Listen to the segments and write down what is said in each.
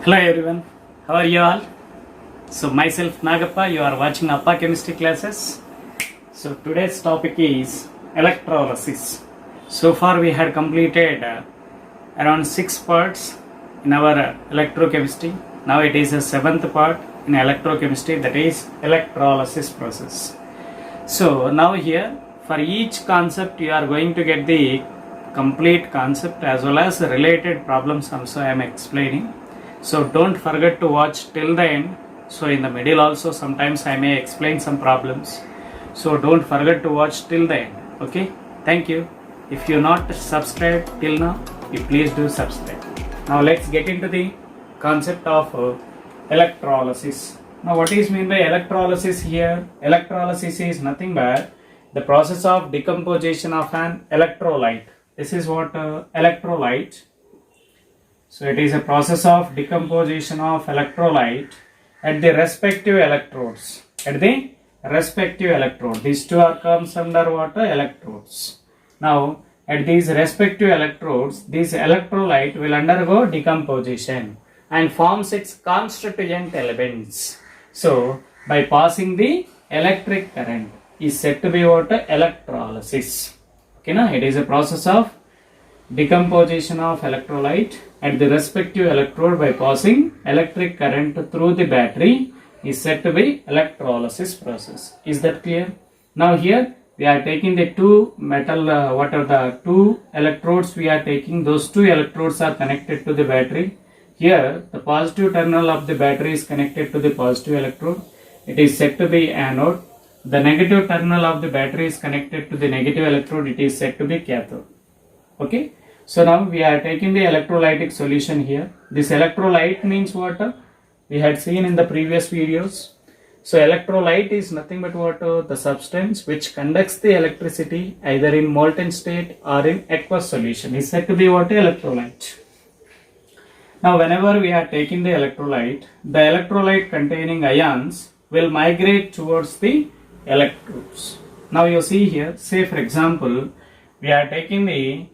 Hello everyone, how are you all? So myself Nagappa, you are watching Appa Chemistry classes. So today's topic is electrolysis. So far we had completed around 6 parts in our electrochemistry. Now it is a 7th part in electrochemistry, that is electrolysis process. So now here for each concept you are going to get the complete concept as well as the related problems also I am explaining. So don't forget to watch till the end. So in the middle also sometimes I may explain some problems. So don't forget to watch till the end. Okay, thank you. If you not subscribed till now, you please do subscribe. Now let's get into the concept of electrolysis. Now what is mean by electrolysis here? Electrolysis is nothing but the process of decomposition of an electrolyte. This is what electrolyte. So it is a process of decomposition of electrolyte at the respective electrodes. At the respective electrode. These two are comes under what? Electrodes. Now at these respective electrodes, this electrolyte will undergo decomposition and forms its constituent elements. So by passing the electric current is said to be what? Electrolysis. Okay, now it is a process of decomposition of electrolyte at the respective electrode by passing electric current through the battery is said to be electrolysis process. Is that clear? Now here we are taking the two metal, what are the two electrodes we are taking? Those two electrodes are connected to the battery. Here the positive terminal of the battery is connected to the positive electrode. It is said to be anode. The negative terminal of the battery is connected to the negative electrode. It is said to be cathode. Okay. So now we are taking the electrolytic solution here. This electrolyte means what? We had seen in the previous videos. So electrolyte is nothing but what? The substance which conducts the electricity either in molten state or in aqueous solution is said to be what? Electrolyte. Now whenever we are taking the electrolyte containing ions will migrate towards the electrodes. Now you see here, say for example, we are taking the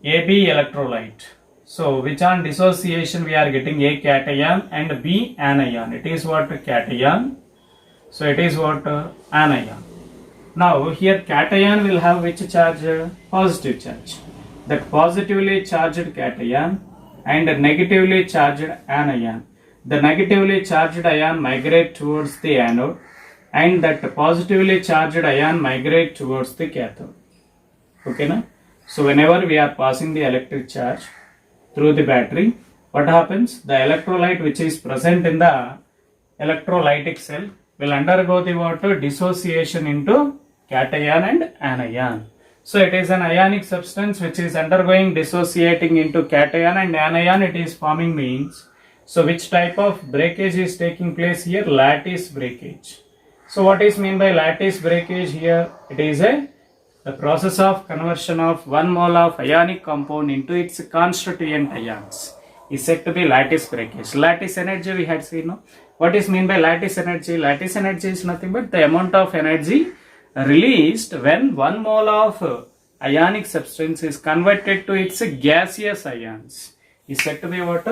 AB electrolyte. So which on dissociation we are getting A cation and B anion. It is what? Cation. So it is what? Anion. Now here cation will have which charge? Positive charge. That positively charged cation and negatively charged anion. The negatively charged ion migrate towards the anode and that positively charged ion migrate towards the cathode. Okay, na? So whenever we are passing the electric charge through the battery, what happens? The electrolyte which is present in the electrolytic cell will undergo the water dissociation into cation and anion. So it is an ionic substance which is undergoing dissociating into cation and anion. It is forming means. So which type of breakage is taking place here? Lattice breakage. So what is mean by lattice breakage here? It is the process of conversion of 1 mole of ionic compound into its constituent ions is said to be lattice breakage. Lattice energy we had seen. No? What is mean by lattice energy? Lattice energy is nothing but the amount of energy released when 1 mole of ionic substance is converted to its gaseous ions is said to be what?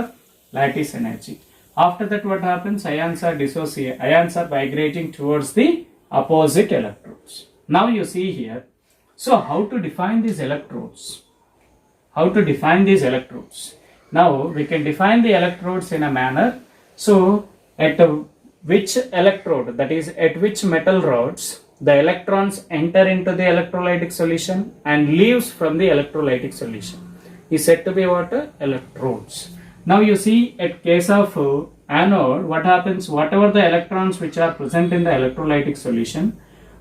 Lattice energy. After that what happens? Ions are migrating towards the opposite electrodes. Now you see here. So how to define these electrodes? How to define these electrodes? Now we can define the electrodes in a manner. So at which electrode, that is at which metal rods the electrons enter into the electrolytic solution and leaves from the electrolytic solution is said to be what? Electrodes. Now you see at case of anode, what happens? Whatever the electrons which are present in the electrolytic solution,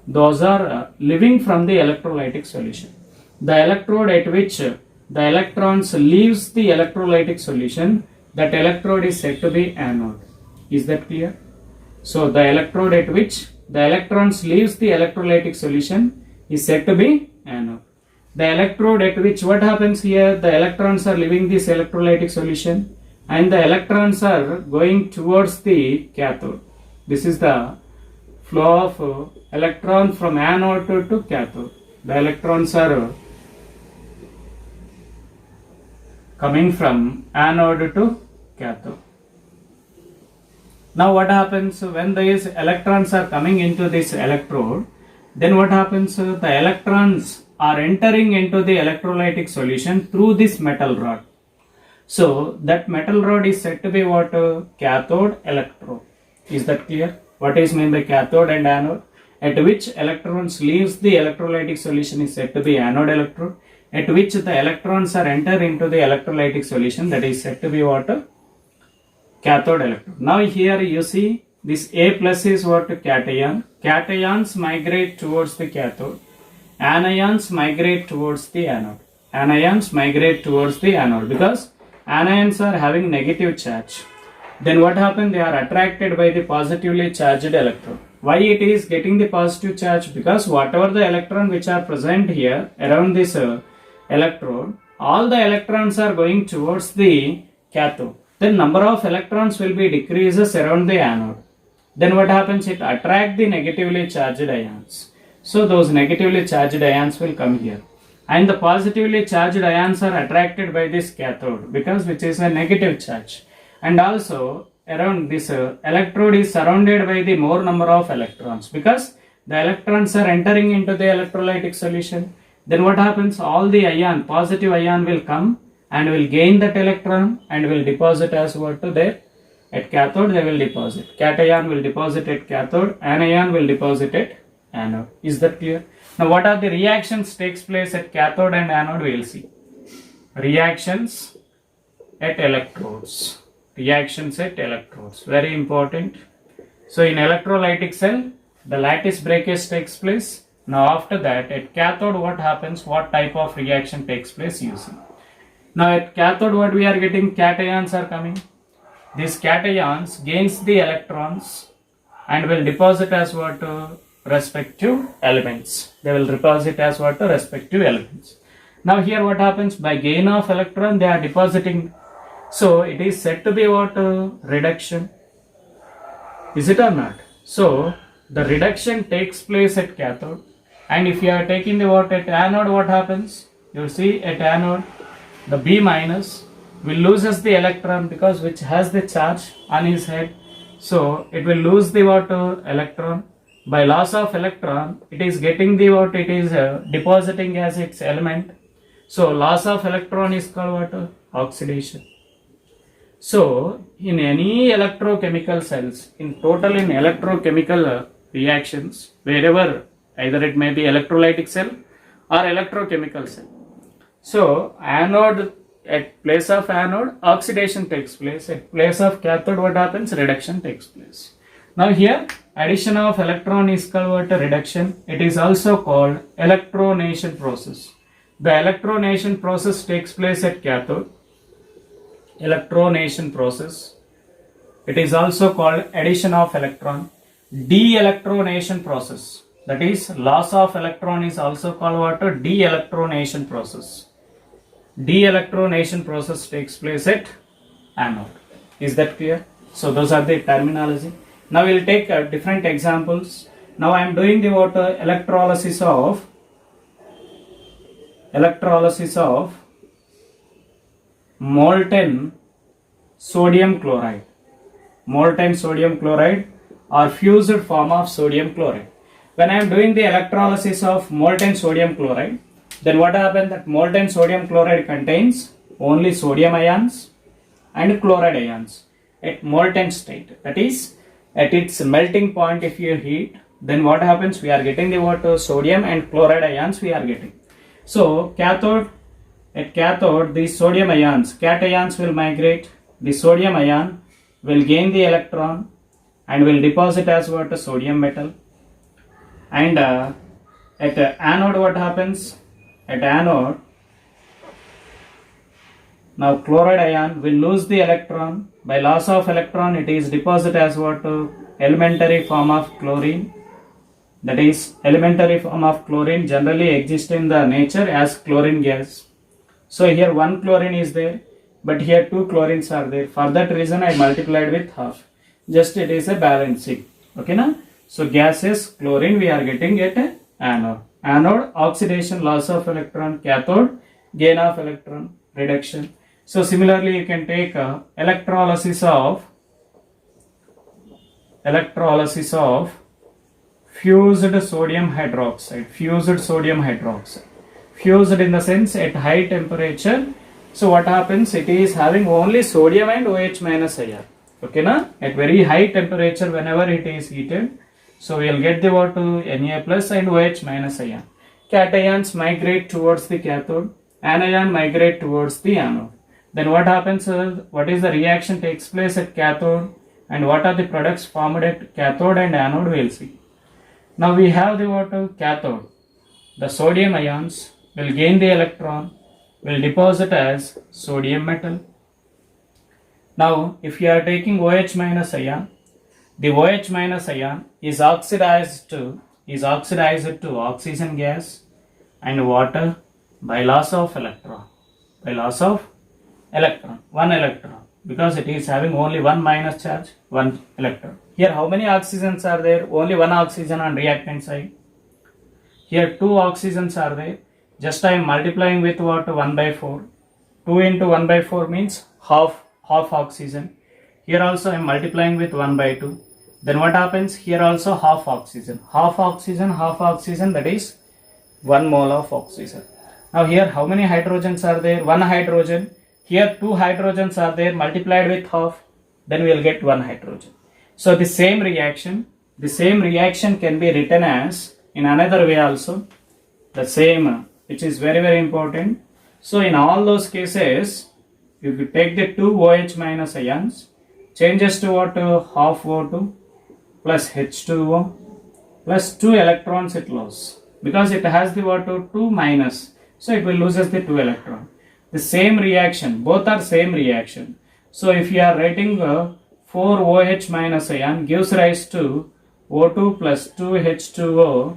those are leaving from the electrolytic solution. The electrode at which the electrons leaves the electrolytic solution, that electrode is said to be anode. Is that clear? So the electrode at which the electrons leaves the electrolytic solution is said to be anode. The electrode at which what happens here? The electrons are leaving this electrolytic solution and the electrons are going towards the cathode. This is the flow of electron from anode to cathode. The electrons are coming from anode to cathode. Now what happens when these electrons are coming into this electrode? Then what happens? The electrons are entering into the electrolytic solution through this metal rod. So that metal rod is said to be what? Cathode electrode. Is that clear? What is meant by cathode and anode? At which electrons leaves the electrolytic solution is said to be anode electrode. At which the electrons are enter into the electrolytic solution, that is said to be what? Cathode electrode. Now here you see this A plus is what? Cation. Cations migrate towards the cathode. Anions migrate towards the anode. Anions migrate towards the anode because anions are having negative charge. Then what happens? They are attracted by the positively charged electron. Why it is getting the positive charge? Because whatever the electron which are present here around this electrode, all the electrons are going towards the cathode. Then number of electrons will be decreases around the anode. Then what happens? It attracts the negatively charged ions. So those negatively charged ions will come here. And the positively charged ions are attracted by this cathode because which is a negative charge. And also around this electrode is surrounded by the more number of electrons because the electrons are entering into the electrolytic solution. Then what happens? All the ion, positive ion will come and will gain that electron and will deposit as what to there. At cathode they will deposit. Cation will deposit at cathode, anion will deposit at anode. Is that clear? Now what are the reactions takes place at cathode and anode? We will see. Reactions at electrodes. Reactions at electrodes. Very important. So in electrolytic cell, the lattice breakage takes place. Now after that, at cathode what happens? What type of reaction takes place using? Now at cathode what we are getting? Cations are coming. These cations gains the electrons and will deposit as what? Respective elements. They will deposit as what? Respective elements. Now here what happens? By gain of electron they are depositing. So it is said to be what? Reduction. Is it or not? So the reduction takes place at cathode. And if you are taking the what at anode, what happens? You see at anode the B minus will loses the electron because which has the charge on his head. So it will lose the what? Electron. By loss of electron, it is getting the what? It is depositing as its element. So loss of electron is called what? Oxidation. So in any electrochemical cells, in total in electrochemical reactions, wherever either it may be electrolytic cell or electrochemical cell. So anode, at place of anode, oxidation takes place. At place of cathode, what happens? Reduction takes place. Now here, addition of electron is called what? Reduction. It is also called electronation process. The electronation process takes place at cathode. Electronation process. It is also called addition of electron. De-electronation process. That is, loss of electron is also called what? De-electronation process. De-electronation process takes place at anode. Is that clear? So those are the terminology. Now we will take different examples. Now I am doing the what? Electrolysis of molten sodium chloride. Molten sodium chloride or fused form of sodium chloride. When I am doing the electrolysis of molten sodium chloride, then what happens? That molten sodium chloride contains only sodium ions and chloride ions at molten state. That is, at its melting point, if you heat, then what happens? We are getting the what? Sodium and chloride ions we are getting. So cathode, at cathode, these sodium ions, cations will migrate. The sodium ion will gain the electron and will deposit as what? Sodium metal. And at anode, what happens? At anode, now chloride ion will lose the electron. By loss of electron, it is deposited as what? Elementary form of chlorine. That is, elementary form of chlorine generally exists in the nature as chlorine gas. So here one chlorine is there, but here two chlorines are there. For that reason, I multiplied with half. Just it is a balancing. Okay, na? So gaseous chlorine we are getting at anode. Anode, oxidation, loss of electron. Cathode, gain of electron, reduction. So similarly, you can take electrolysis of electrolysis of fused sodium hydroxide. Fused sodium hydroxide. Fused in the sense at high temperature. So what happens? It is having only sodium and OH minus ion. Okay, na? At very high temperature, whenever it is heated, so we will get the what? Na plus and OH minus ion. Cations migrate towards the cathode, anion migrate towards the anode. Then what happens? What is the reaction takes place at cathode, and what are the products formed at cathode and anode? We will see. Now we have the what? Cathode. The sodium ions will gain the electron, will deposit as sodium metal. Now if you are taking OH minus ion, the OH minus ion is oxidized to oxygen gas and water by loss of electron. One electron, because it is having only one minus charge, one electron. Here how many oxygens are there? Only one oxygen on reactant side. Here two oxygens are there. Just I am multiplying with what? 1 by 4. 2 into 1 by 4 means half oxygen. Here also I am multiplying with 1 by 2. Then what happens? Here also half oxygen, that is 1 mole of oxygen. Now here how many hydrogens are there? One hydrogen. Here two hydrogens are there, multiplied with half, then we will get one hydrogen. So the same reaction can be written as in another way also, the same, which is very very important. So in all those cases, you could take the two OH minus ions, changes to what? Half O2 plus H2O plus 2 electrons it loses, because it has the what? 2 minus, so it will loses the 2 electron. The same reaction, both are same reaction. So if you are writing 4 OH minus ion gives rise to O2 plus 2 H2O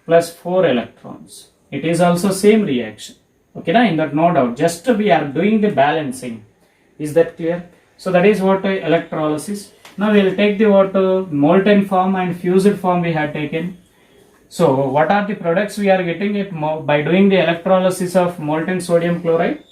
plus 4 electrons. It is also same reaction. Okay, na? In that no doubt. Just we are doing the balancing. Is that clear? So that is what electrolysis. Now we will take the what? Molten form and fused form we have taken. So what are the products we are getting it by doing the electrolysis of molten sodium chloride?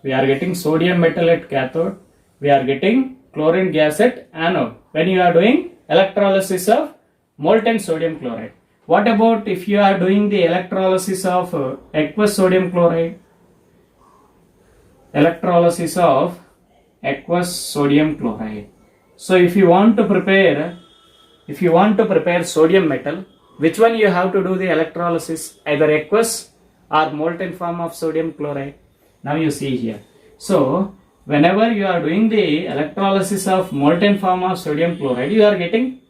We are getting sodium metal at cathode. We are getting chlorine gas at anode when you are doing electrolysis of molten sodium chloride. What about if you are doing the electrolysis of aqueous sodium chloride? Electrolysis of aqueous sodium chloride. So if you want to prepare sodium metal, which one you have to do the electrolysis? Either aqueous or molten form of sodium chloride. Now you see here. So whenever you are doing the electrolysis of molten form of sodium chloride, you are getting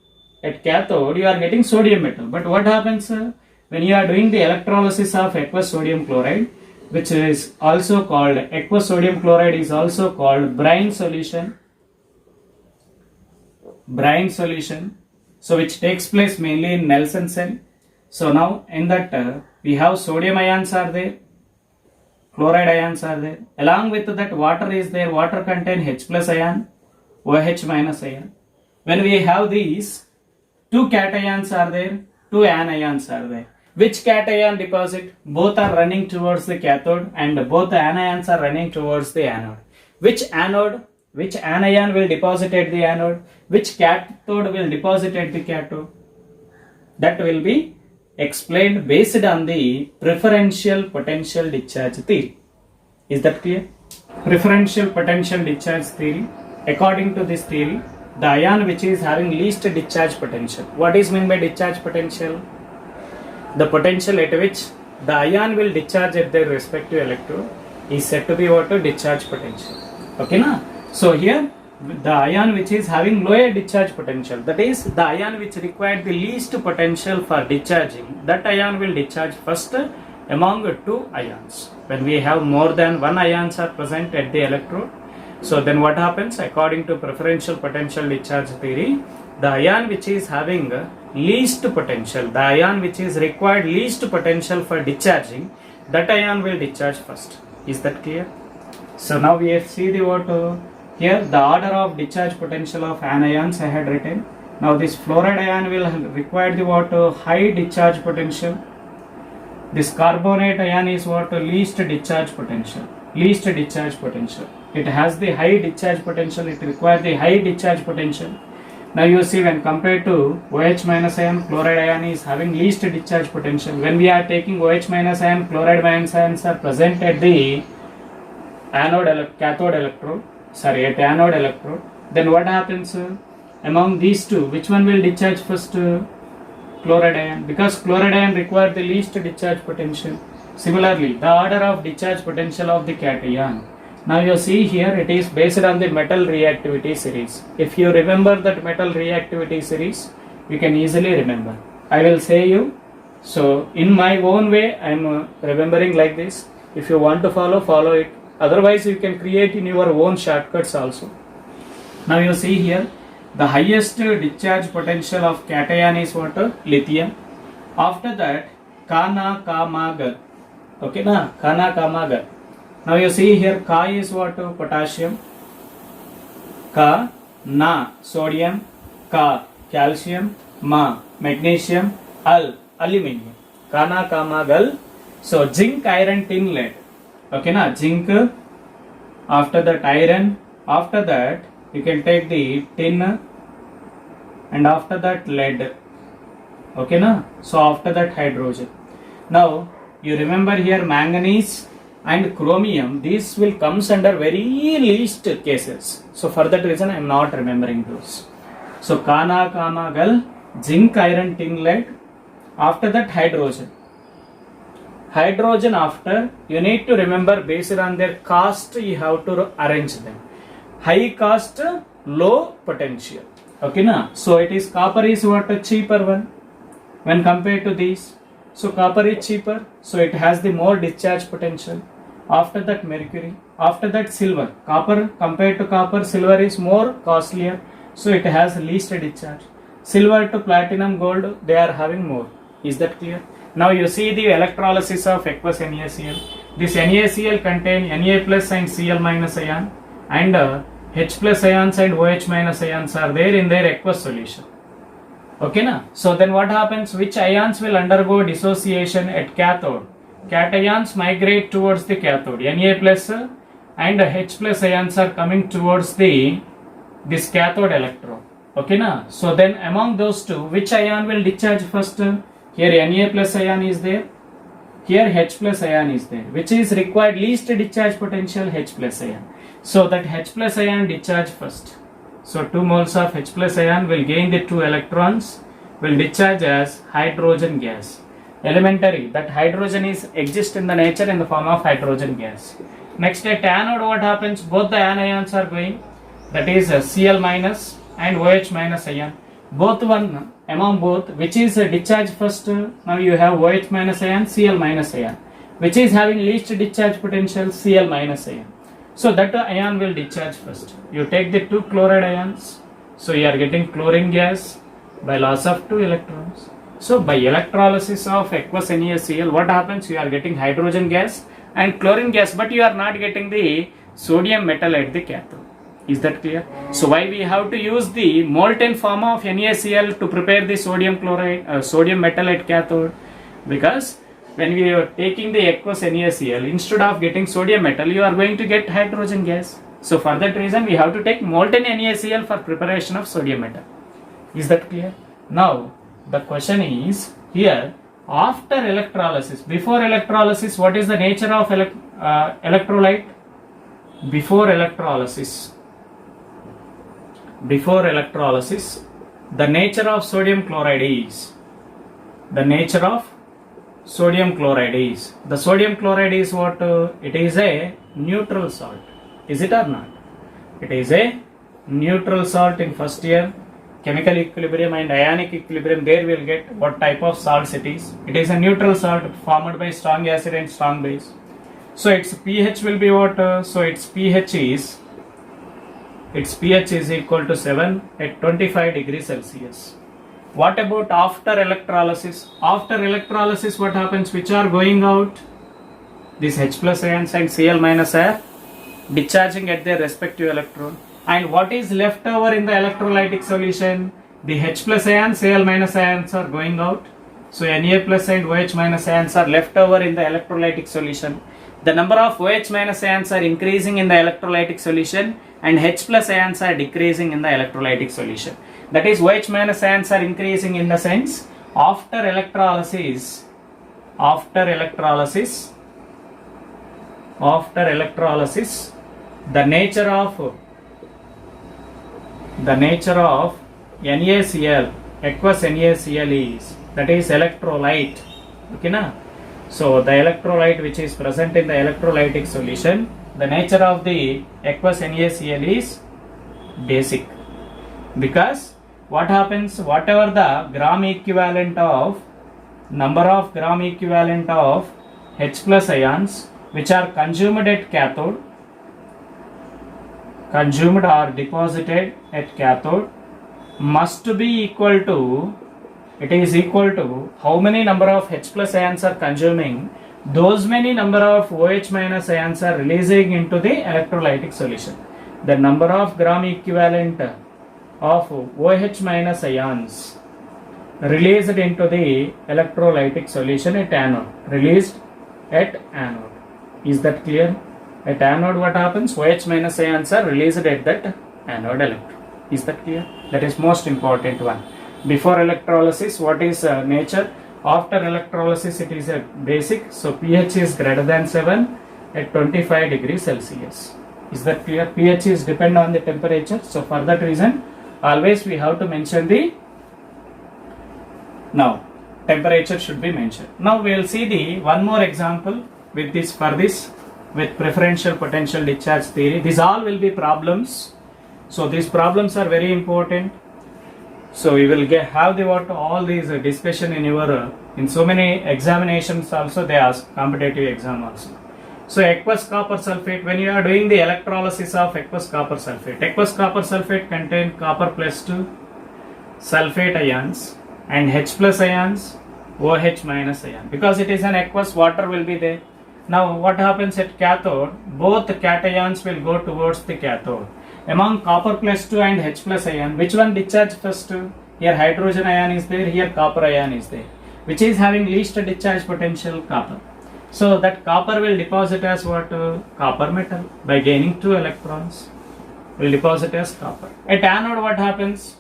at cathode, you are getting sodium metal. But what happens when you are doing the electrolysis of aqueous sodium chloride, which is also called, aqueous sodium chloride is also called brine solution. So which takes place mainly in Nelson cell. So now in that we have sodium ions are there, chloride ions are there. Along with that water is there. Water contain H plus ion, OH minus ion. When we have these, two cations are there, two anions are there. Which cation deposit? Both are running towards the cathode and both the anions are running towards the anode. Which anion will deposit at the anode? Which cathode will deposit at the cathode? That will be explained based on the preferential potential discharge theory. Is that clear? Preferential potential discharge theory. According to this theory, the ion which is having least discharge potential. What is meant by discharge potential? The potential at which the ion will discharge at their respective electrode is said to be what? Discharge potential. Okay, na? So here the ion which is having lower discharge potential, that is the ion which required the least potential for discharging, that ion will discharge first among two ions. When we have more than one ions are present at the electrode, so then what happens? According to preferential potential discharge theory, the ion which is having least potential, the ion which is required least potential for discharging, that ion will discharge first. Is that clear? So now we see the what here the order of discharge potential of anions I had written. Now this fluoride ion will require the what? High discharge potential. This carbonate ion is what? Least discharge potential. It has the high discharge potential. It requires the high discharge potential. Now you see, when compared to OH minus ion, chloride ion is having least discharge potential. When we are taking OH minus ion, chloride minus ions are present at the cathode electrode, at anode electrode. Then what happens? Among these two, which one will discharge first? Chloride ion, because chloride ion require the least discharge potential. Similarly, the order of discharge potential of the cation. Now you see here, it is based on the metal reactivity series. If you remember that metal reactivity series, you can easily remember. I will say you. So in my own way, I am remembering like this. If you want to follow it. Otherwise, you can create in your own shortcuts also. Now you see here, the highest discharge potential of cation is what? Lithium. After that, Kana Kamagar. Okay, na? Kana Kamagar. Now you see here, Ka is what? Potassium. Ka, Na, sodium. Ka, calcium. Ma, magnesium. Al, aluminium. Kana Kamagal. So zinc, iron, tin, lead. Okay, na? Zinc. After that, iron. After that, you can take the tin. And after that, lead. Okay, na? So after that, hydrogen. Now you remember here, manganese and chromium, these will comes under very least cases. So for that reason, I am not remembering those. So Kana, Kamagal, zinc, iron, tin, lead. After that, hydrogen. Hydrogen after, you need to remember based on their cost, you have to arrange them. High cost, low potential. Okay, na? So it is copper is what? A cheaper one when compared to these. So copper is cheaper, so it has the more discharge potential. After that, mercury. After that, silver. Copper, compared to copper, silver is more costlier, so it has least discharge. Silver to platinum, gold, they are having more. Is that clear? Now you see the electrolysis of aqueous NaCl. This NaCl contain Na plus and Cl minus ion, and H plus ions and OH minus ions are there in their aqueous solution. Okay, na? So then what happens? Which ions will undergo dissociation at cathode? Cations migrate towards the cathode. Na plus and H plus ions are coming towards this cathode electrode. Okay, na? So then among those two, which ion will discharge first? Here Na plus ion is there. Here H plus ion is there. Which is required least discharge potential? H plus ion. So that H plus ion discharge first. So 2 moles of H plus ion will gain the 2 electrons, will discharge as hydrogen gas. Elementary, that hydrogen is exist in the nature in the form of hydrogen gas. Next, at anode, what happens? Both the anions are going, that is Cl minus and OH minus ion. Both one, among both, which is discharge first? Now you have OH minus ion, Cl minus ion. Which is having least discharge potential? Cl minus ion. So that ion will discharge first. You take the 2 chloride ions, so you are getting chlorine gas by loss of 2 electrons. So by electrolysis of aqueous NaCl, what happens? You are getting hydrogen gas and chlorine gas, but you are not getting the sodium metal at the cathode. Is that clear? So why we have to use the molten form of NaCl to prepare the sodium chloride, sodium metal at cathode? Because when we are taking the aqueous NaCl, instead of getting sodium metal, you are going to get hydrogen gas. So for that reason, we have to take molten NaCl for preparation of sodium metal. Is that clear? Now, the question is here, after electrolysis, before electrolysis, what is the nature of electrolyte? Before electrolysis, the nature of sodium chloride is, the sodium chloride is what? It is a neutral salt. Is it or not? It is a neutral salt in first year. Chemical equilibrium and ionic equilibrium, there we will get what type of salts it is. It is a neutral salt formed by strong acid and strong base. So its pH will be what? So its pH is equal to 7 at 25 degrees Celsius. What about after electrolysis? After electrolysis, what happens? Which are going out? These H plus ions and Cl minus are discharging at their respective electron. And what is left over in the electrolytic solution? The H plus ions, Cl minus ions are going out. So Na plus and OH minus ions are left over in the electrolytic solution. the number of OH minus ions are increasing in the electrolytic solution and H plus ions are decreasing in the electrolytic solution. That is, OH minus ions are increasing in the sense after electrolysis, the nature of NaCl, aqueous NaCl is, that is electrolyte. Okay na? So the electrolyte which is present in the electrolytic solution, the nature of the aqueous NaCl is basic. Because what happens, whatever the gram equivalent of, number of gram equivalent of H plus ions which are consumed at cathode, consumed or deposited at cathode, must be equal to, it is equal to how many number of H plus ions are consuming, those many number of OH minus ions are releasing into the electrolytic solution. The number of gram equivalent of OH minus ions released into the electrolytic solution at anode, released at anode. Is that clear? At anode what happens? OH minus ions are released at that anode electrode. Is that clear? That is most important one. Before electrolysis, what is nature? After electrolysis, it is a basic. So pH is greater than 7 at 25 degrees Celsius. Is that clear? pH is depend on the temperature. So for that reason, always we have to mention the, now temperature should be mentioned. Now we will see the one more example with this, for this, with preferential potential discharge theory. These all will be problems. So these problems are very important. So you will have the what all these discussion in your in so many examinations also, they ask competitive exam also. So aqueous copper sulfate, when you are doing the electrolysis of aqueous copper sulfate contain copper plus 2 sulfate ions and H plus ions, OH minus ion. Because it is an aqueous, water will be there. Now what happens at cathode? Both cations will go towards the cathode. Among copper plus 2 and H plus ion, which one discharge first? Here hydrogen ion is there, here copper ion is there. Which is having least discharge potential? Copper. So that copper will deposit as what? Copper metal. By gaining 2 electrons, will deposit as copper. At anode what happens?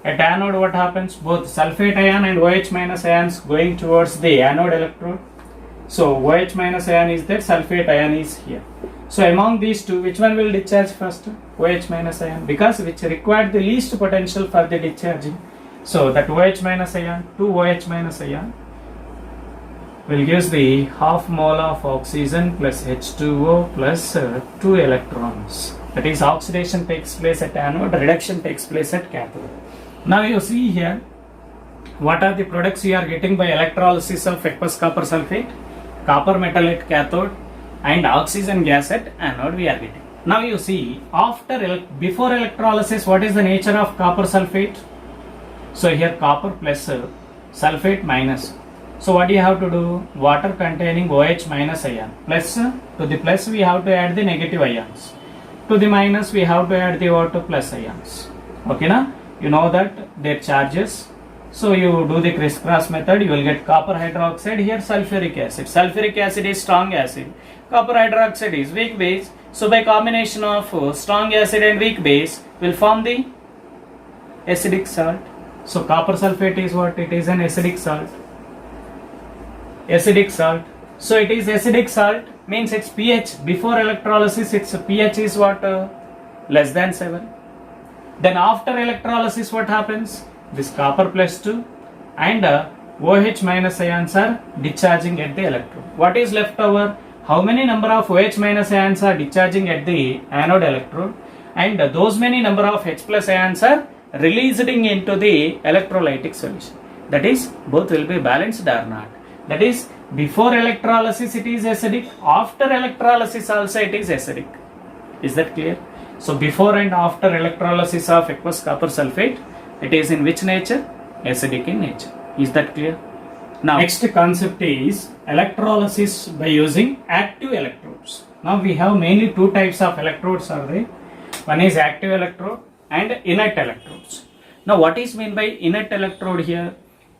Both sulfate ion and OH minus ions going towards the anode electrode. So OH minus ion is there, sulfate ion is here. So among these two, which one will discharge first? OH minus ion, because which required the least potential for the discharging. So that OH minus ion, 2 OH minus ion will give the half mole of oxygen plus H2O plus 2 electrons. That is, oxidation takes place at anode, reduction takes place at cathode. Now you see here, what are the products you are getting by electrolysis of aqueous copper sulfate? Copper metal at cathode and oxygen gas at anode we are getting. Now you see, before electrolysis, what is the nature of copper sulfate? So here copper plus sulfate minus. So what do you have to do? Water containing OH minus ion. Plus, to the plus we have to add the negative ions. To the minus we have to add the water plus ions. Okay na? You know that their charges. So you do the crisscross method, you will get copper hydroxide, here sulfuric acid. Sulfuric acid is strong acid. Copper hydroxide is weak base. So by combination of strong acid and weak base will form the acidic salt. So copper sulfate is what? It is an acidic salt. Acidic salt. So it is acidic salt, means its pH before electrolysis, its pH is what? Less than 7. Then after electrolysis what happens? This copper plus 2 and OH minus ions are discharging at the electrode. What is left over? How many number of OH minus ions are discharging at the anode electrode, and those many number of H plus ions are releasing into the electrolytic solution. That is, both will be balanced or not. That is, before electrolysis it is acidic, after electrolysis also it is acidic. Is that clear? So before and after electrolysis of aqueous copper sulfate, it is in which nature? Acidic in nature. Is that clear? Now next concept is electrolysis by using active electrodes. Now we have mainly two types of electrodes are there. One is active electrode and inert electrodes. Now what is meant by inert electrode here?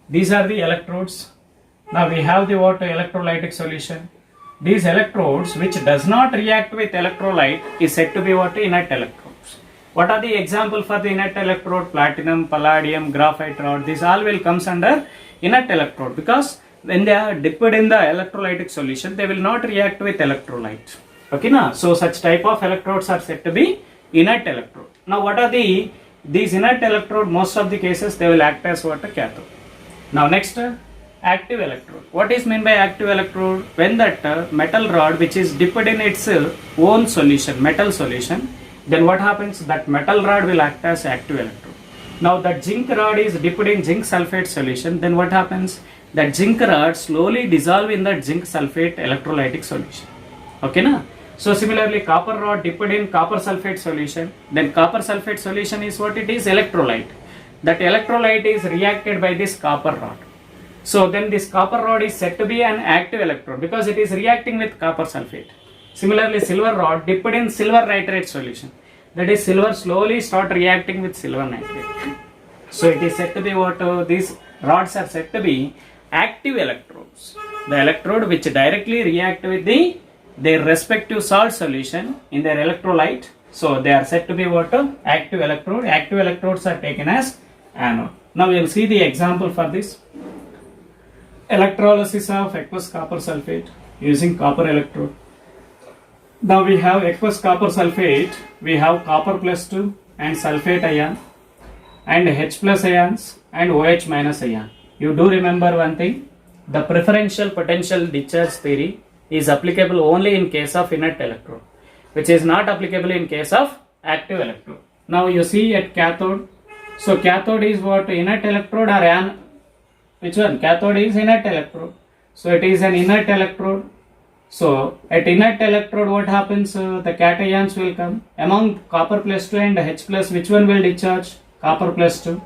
These are the electrodes. Now we have the water electrolytic solution. these electrodes which does not react with electrolyte is said to be what? Inert electrodes. What are the example for the inert electrode? Platinum, palladium, graphite rod. These all will comes under inert electrode because when they are dipped in the electrolytic solution, they will not react with electrolyte. Okay, na? So such type of electrodes are said to be inert electrode. Now what are these inert electrode? Most of the cases they will act as what? A cathode. Now next, active electrode. What is meant by active electrode? When that metal rod which is dipped in its own solution, metal solution, then what happens? That metal rod will act as active electrode. Now that zinc rod is dipped in zinc sulfate solution, then what happens? That zinc rod slowly dissolve in that zinc sulfate electrolytic solution. Okay, na? So similarly, copper rod dipped in copper sulfate solution, then copper sulfate solution is what it is? Electrolyte. That electrolyte is reacted by this copper rod. So then this copper rod is said to be an active electrode because it is reacting with copper sulfate. Similarly, silver rod dipped in silver nitrate solution. That is, silver slowly start reacting with silver nitrate. So it is said to be what? These rods are said to be active electrodes. The electrode which directly react with their respective salt solution in their electrolyte. So they are said to be what? Active electrode. Active electrodes are taken as anode. Now we will see the example for this. Electrolysis of aqueous copper sulfate using copper electrode. Now we have aqueous copper sulfate, we have copper plus 2 and sulfate ion and H plus ions and OH minus ion. You do remember one thing, the preferential potential discharge theory is applicable only in case of inert electrode, which is not applicable in case of active electrode. Now you see at cathode, so cathode is what? Inert electrode or an? Which one? Cathode is inert electrode. So it is an inert electrode. So at inert electrode what happens? The cations will come among copper plus 2 and H plus. Which one will discharge? Copper plus 2.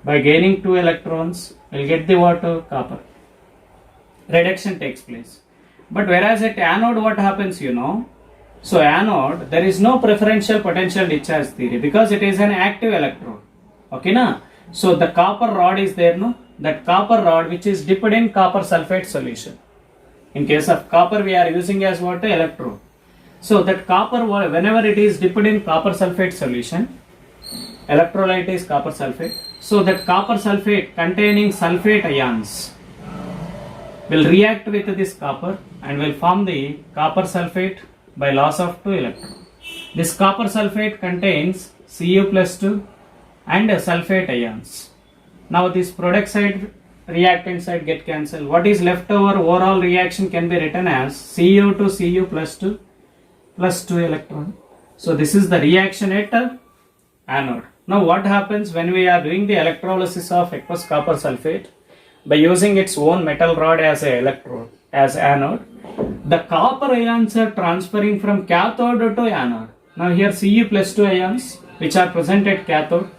By gaining 2 electrons, will get the water copper. Reduction takes place. But whereas at anode what happens, you know? So anode, there is no preferential potential discharge theory because it is an active electrode. Okay, na? So the copper rod is there, no? That copper rod which is dipped in copper sulfate solution. In case of copper, we are using as what? Electrode. So that copper, whenever it is dipped in copper sulfate solution, electrolyte is copper sulfate. So that copper sulfate containing sulfate ions will react with this copper and will form the copper sulfate by loss of 2 electrons. This copper sulfate contains Cu plus 2 and sulfate ions. Now this product side, reactant side get cancelled. What is left over? Overall reaction can be written as Cu to Cu plus 2 electron. So this is the reaction at anode. Now what happens when we are doing the electrolysis of aqueous copper sulfate by using its own metal rod as a electrode, as anode? The copper ions are transferring from cathode to anode. Now here Cu plus 2 ions which are present at cathode.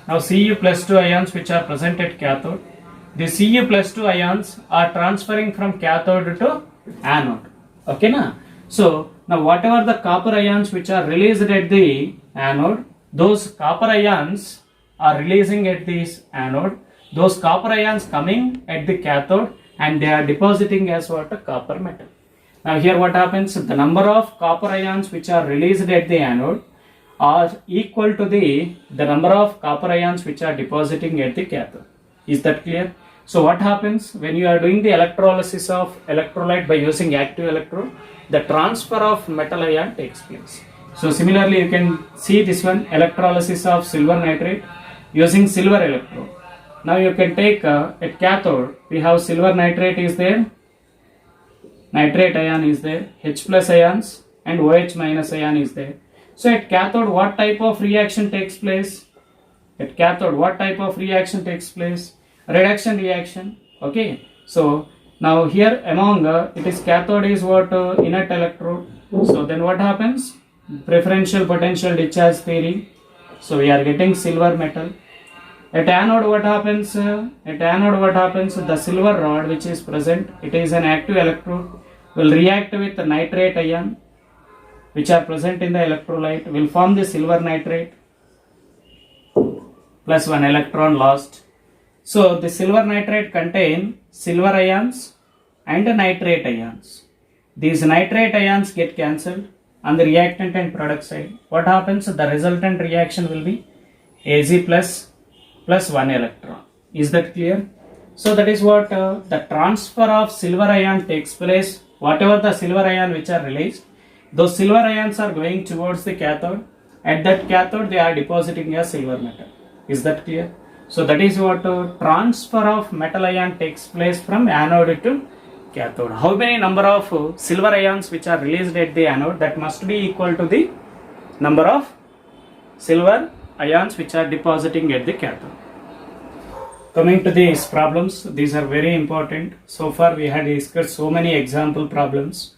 Now Cu plus 2 ions which are present at cathode. The Cu plus 2 ions are transferring from cathode to anode. Okay, na? So now whatever the copper ions which are released at the anode, those copper ions are releasing at this anode. Those copper ions coming at the cathode and they are depositing as what? A copper metal. Now here what happens? The number of copper ions which are released at the anode are equal to the number of copper ions which are depositing at the cathode. Is that clear? So what happens when you are doing the electrolysis of electrolyte by using active electrode? The transfer of metal ion takes place. So similarly you can see this one, electrolysis of silver nitrate using silver electrode. Now you can take at cathode, we have silver nitrate is there, nitrate ion is there, H plus ions and OH minus ion is there. So at cathode what type of reaction takes place? At cathode what type of reaction takes place? Reduction reaction. Okay. So now here among it is cathode is what? Inert electrode. So then what happens? Preferential potential discharge theory. So we are getting silver metal. At anode what happens? At anode what happens? The silver rod which is present, it is an active electrode, will react with the nitrate ion which are present in the electrolyte, will form the silver nitrate plus 1 electron lost. So the silver nitrate contain silver ions and nitrate ions. These nitrate ions get cancelled on the reactant and product side. What happens? The resultant reaction will be Ag plus 1 electron. Is that clear? So that is what the transfer of silver ion takes place. Whatever the silver ion which are released, those silver ions are going towards the cathode. At that cathode they are depositing a silver metal. Is that clear? So that is what transfer of metal ion takes place from anode to cathode. How many number of silver ions which are released at the anode? That must be equal to the number of silver ions which are depositing at the cathode. Coming to these problems, these are very important. So far we had discussed so many example problems.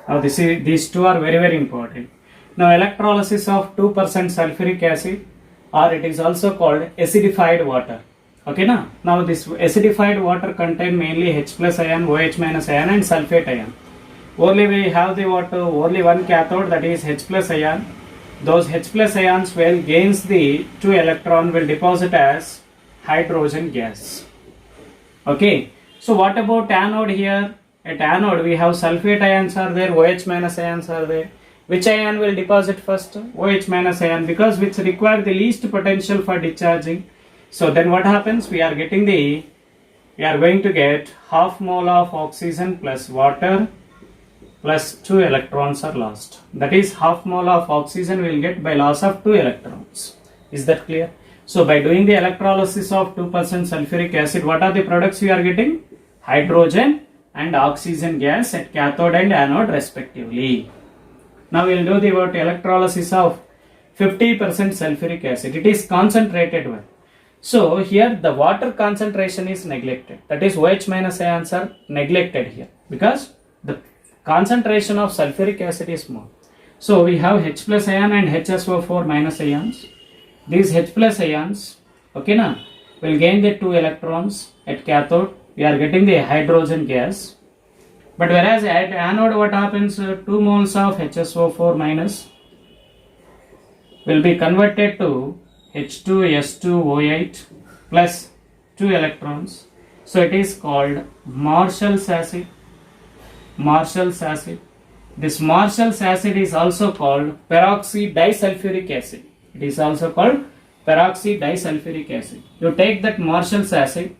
Now these two are very important. Now electrolysis of 2% sulfuric acid, or it is also called acidified water. Okay now this acidified water contain mainly H plus ion, OH minus ion and sulfate ion. Only we have the water, only one cathode, that is H plus ion. Those H plus ions will gains the 2 electron will deposit as hydrogen gas. Okay, so what about anode here? At anode we have sulfate ions are there, OH minus ions are there. Which ion will deposit first? OH minus ion, because which require the least potential for discharging. So then what happens? We are going to get half mole of oxygen plus water plus 2 electrons are lost. That is half mole of oxygen we will get by loss of 2 electrons. Is that clear? So by doing the electrolysis of 2% sulfuric acid, what are the products we are getting? Hydrogen and oxygen gas at cathode and anode respectively. Now we will do the electrolysis of 50% sulfuric acid. It is concentrated one. So here the water concentration is neglected. That is OH minus ions are neglected here because the concentration of sulfuric acid is more. So we have H plus ion and HSO4 minus ions. These H plus ions, okay now, will gain the 2 electrons at cathode. We are getting the hydrogen gas. But whereas at anode what happens? 2 moles of HSO4 minus will be converted to H2SO8 plus 2 electrons. So it is called Marshall's acid. Marshall's acid. This Marshall's acid is also called peroxy disulfuric acid. It is also called peroxy disulfuric acid. You take that Marshall's acid,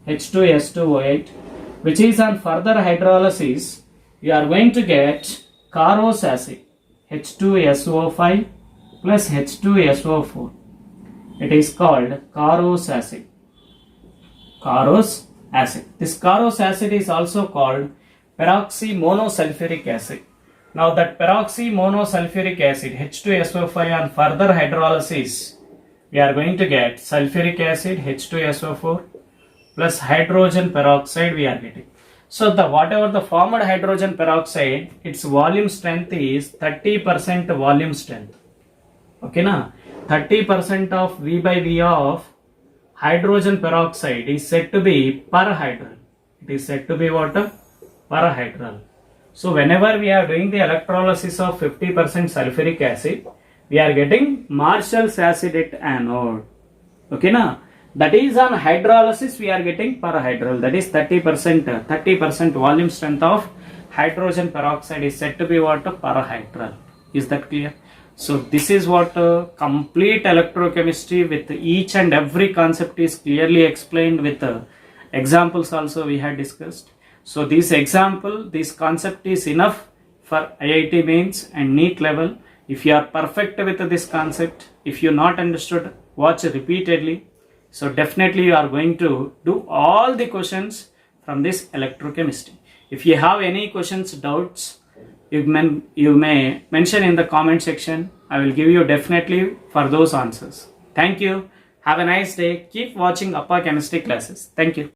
H2S2O8, which is on further hydrolysis, you are going to get Caros acid, H2SO5 plus H2SO4. It is called Caros acid. Caros acid. This Caros acid is also called peroxy monosulfuric acid. Now that peroxy monosulfuric acid, H2SO5, on further hydrolysis, we are going to get sulfuric acid, H2SO4 plus hydrogen peroxide we are getting. So whatever the formed hydrogen peroxide, its volume strength is 30% volume strength. Okay na? 30% of V by V of hydrogen peroxide is said to be perhydral. It is said to be what? Perhydral. So whenever we are doing the electrolysis of 50% sulfuric acid, we are getting Marshall's acid at anode. Okay na? That is on hydrolysis we are getting perhydral. That is 30% volume strength of hydrogen peroxide is said to be what? Perhydral. Is that clear? So this is what complete electrochemistry with each and every concept is clearly explained with examples also we had discussed. So this example, this concept is enough for IIT mains and NEET level. If you are perfect with this concept, if you not understood, watch repeatedly. So definitely you are going to do all the questions from this electrochemistry. If you have any questions, doubts, you may mention in the comment section. I will give you definitely for those answers. Thank you. Have a nice day. Keep watching Appa Chemistry classes. Thank you.